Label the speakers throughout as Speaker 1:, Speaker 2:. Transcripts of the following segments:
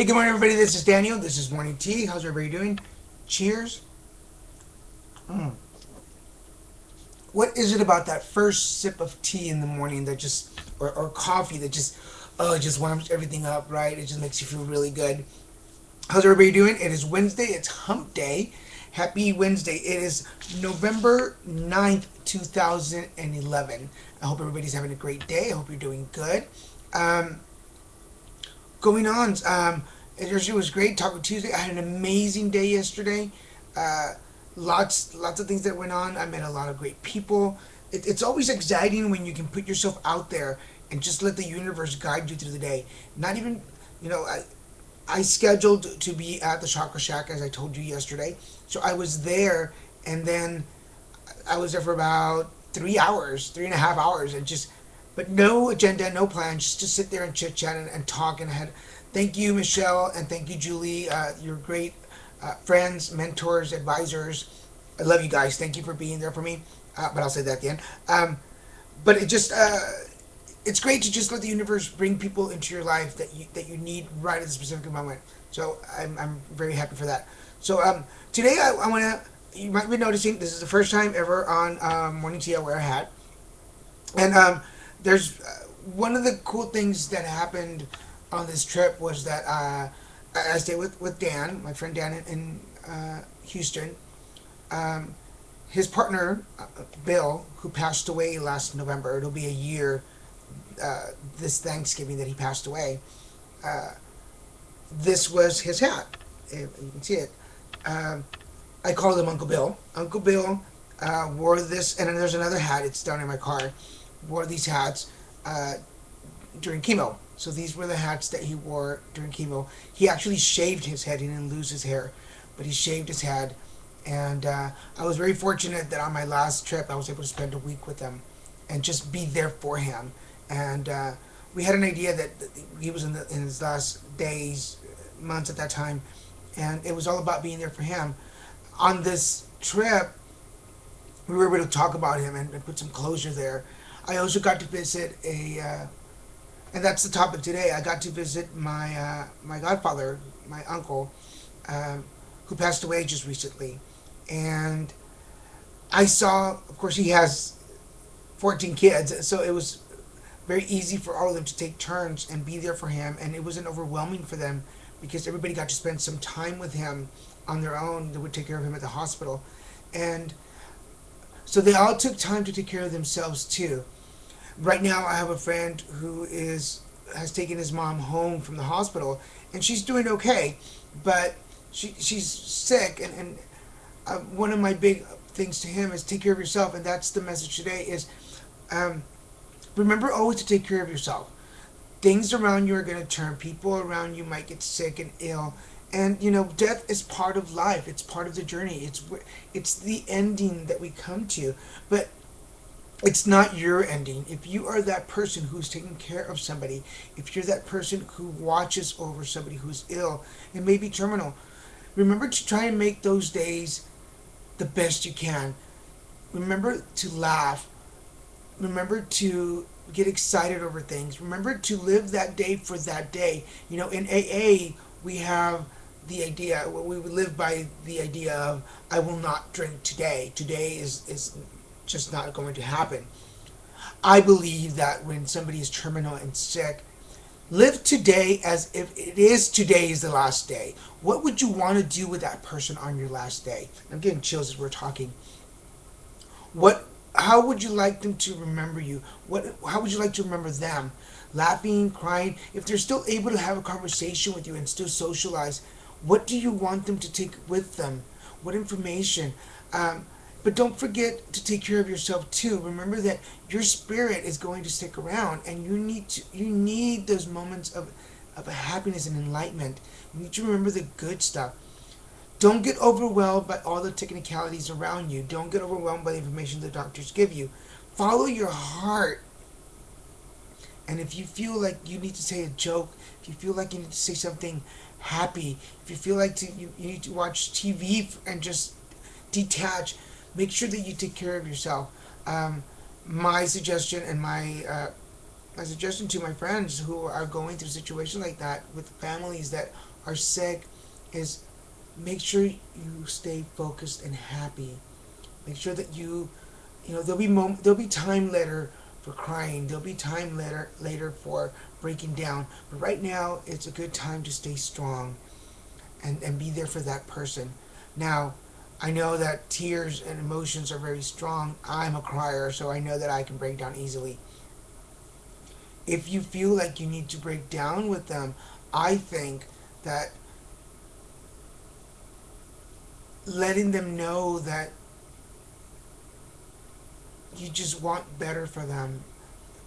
Speaker 1: Hey, good morning, everybody. This is Daniel. This is Morning Tea. How's everybody doing? Cheers. Mm. What is it about that first sip of tea in the morning that just, or coffee that just, oh, it just warms everything up, right? It just makes you feel really good. How's everybody doing? It is Wednesday. It's hump day. Happy Wednesday. It is November 9th, 2011. I hope everybody's having a great day. I hope you're doing good. Um, Going on. It was great. Taco Tuesday. I had an amazing day yesterday. Uh, lots of things that went on. I met a lot of great people. It's always exciting when you can put yourself out there and just let the universe guide you through the day. Not even, you know, I scheduled to be at the Chakra Shack as I told you yesterday. So I was there, and then I was there for about 3 hours, 3.5 hours, and just, but no agenda, no plan, just to sit there and chit chat and talk. And I had, thank you, Michelle, and thank you, Julie. You're great friends, mentors, advisors. I love you guys. Thank you for being there for me. But I'll say that at the end. But it's great to just let the universe bring people into your life that you need right at the specific moment. So I'm very happy for that. So today I want to. You might be noticing this is the first time ever on Morning Tea I wear a hat, and there's one of the cool things that happened on this trip was that I stayed with Dan, my friend Dan in Houston. Um, his partner, Bill, who passed away last November. It'll be a year this Thanksgiving that he passed away. Uh, this was his hat. You can see it. Um, I called him Uncle Bill. Uncle Bill wore this, and then there's another hat. It's down in my car. Wore these hats uh, during chemo. So these were the hats that he wore during chemo. He actually shaved his head. He didn't lose his hair, but he shaved his head. And I was very fortunate that on my last trip, I was able to spend a week with him and just be there for him. And we had an idea that he was in his last days, months at that time, and it was all about being there for him. On this trip, we were able to talk about him and put some closure there. I also got to visit and that's the topic today. I got to visit my godfather, my uncle, um, who passed away just recently, and I saw. Of course, he has 14 kids, so it was very easy for all of them to take turns and be there for him, and it wasn't overwhelming for them because everybody got to spend some time with him on their own. They would take care of him at the hospital, and so they all took time to take care of themselves too. Right now, I have a friend who is has taken his mom home from the hospital, and she's doing okay, but she's sick, and one of my big things to him is take care of yourself, and that's the message today is um, remember always to take care of yourself. Things around you are going to turn. People around you might get sick and ill, and death is part of life. It's part of the journey. It's the ending that we come to, but it's not your ending. If you are that person who's taking care of somebody, if you're that person who watches over somebody who's ill and maybe terminal, remember to try and make those days the best you can. Remember to laugh. Remember to get excited over things. Remember to live that day for that day. In AA, we have the idea, we would live by the idea of, I will not drink today. Today is just not going to happen. I believe that when somebody is terminal and sick, live today as if it is today is the last day. What would you want to do with that person on your last day? I'm getting chills as we're talking. What? How would you like them to remember you? How would you like to remember them? Laughing, crying. If they're still able to have a conversation with you and still socialize, what do you want them to take with them? What information? But don't forget to take care of yourself too. Remember that your spirit is going to stick around, and you need those moments of happiness and enlightenment. You need to remember the good stuff. Don't get overwhelmed by all the technicalities around you. Don't get overwhelmed by the information the doctors give you. Follow your heart. And if you feel like you need to say a joke, if you feel like you need to say something happy, if you feel like you need to watch TV and just detach, make sure that you take care of yourself. My suggestion and my my suggestion to my friends who are going through situations like that with families that are sick is make sure you stay focused and happy. Make sure that there'll be time later for crying. There'll be time later for breaking down. But right now, it's a good time to stay strong and be there for that person. Now, I know that tears and emotions are very strong. I'm a crier, so I know that I can break down easily. If you feel like you need to break down with them, I think that letting them know that you just want better for them,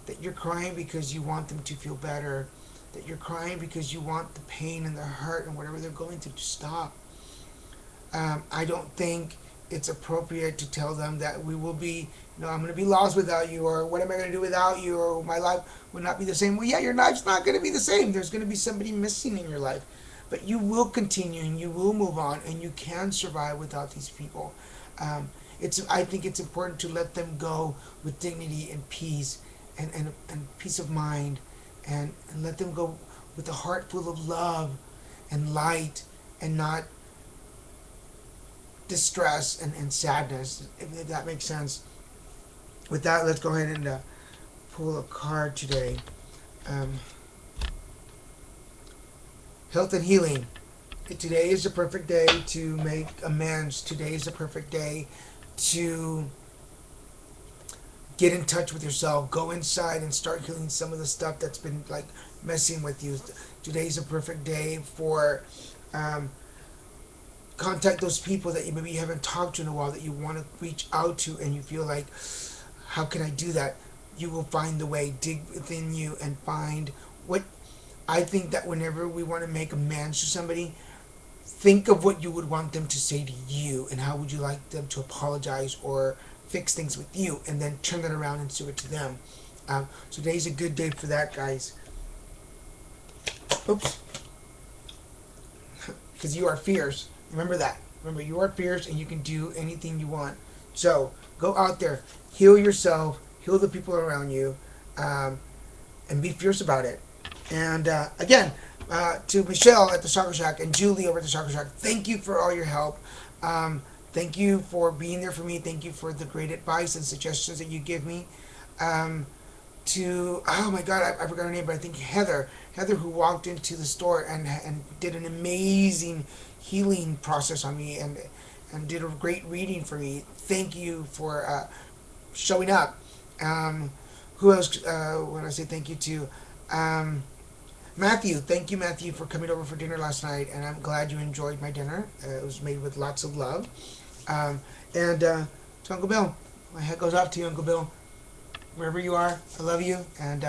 Speaker 1: that you're crying because you want them to feel better, that you're crying because you want the pain and the hurt and whatever they're going through to stop. I don't think it's appropriate to tell them that we will be, I'm going to be lost without you, or what am I going to do without you, or my life will not be the same. Well, yeah, your life's not going to be the same. There's going to be somebody missing in your life. But you will continue and you will move on and you can survive without these people. I think it's important to let them go with dignity and peace and peace of mind and let them go with a heart full of love and light and not distress and sadness, if that makes sense. With that, let's go ahead and pull a card today. Um, Health and healing. Today is a perfect day to make amends. Today is a perfect day to get in touch with yourself. Go inside and start healing some of the stuff that's been like messing with you. Today's a perfect day for contact those people that you maybe haven't talked to in a while that you want to reach out to and you feel like, how can I do that? You will find the way. Dig within you and find what. I think that whenever we want to make amends to somebody, think of what you would want them to say to you and how would you like them to apologize or fix things with you, and then turn that around and do it to them. So today's a good day for that, guys. Oops. Because you are fierce. Remember that. Remember, you are fierce and you can do anything you want. So go out there, heal yourself, heal the people around you, and be fierce about it. And again, to Michelle at the Soccer Shack and Julie over at the Soccer Shack, thank you for all your help. Thank you for being there for me. Thank you for the great advice and suggestions that you give me. Oh my God, I forgot her name, but I think Heather, who walked into the store and did an amazing healing process on me and did a great reading for me. Thank you for showing up. Who else would I say thank you to? Matthew, thank you, Matthew, for coming over for dinner last night, and I'm glad you enjoyed my dinner. It was made with lots of love. And to Uncle Bill, my head goes off to you, Uncle Bill. Wherever you are, I love you, and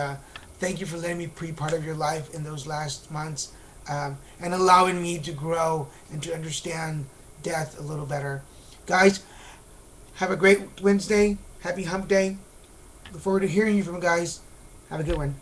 Speaker 1: thank you for letting me be part of your life in those last months, and allowing me to grow and to understand death a little better. Guys, have a great Wednesday. Happy Hump Day. Look forward to hearing you from you guys. Have a good one.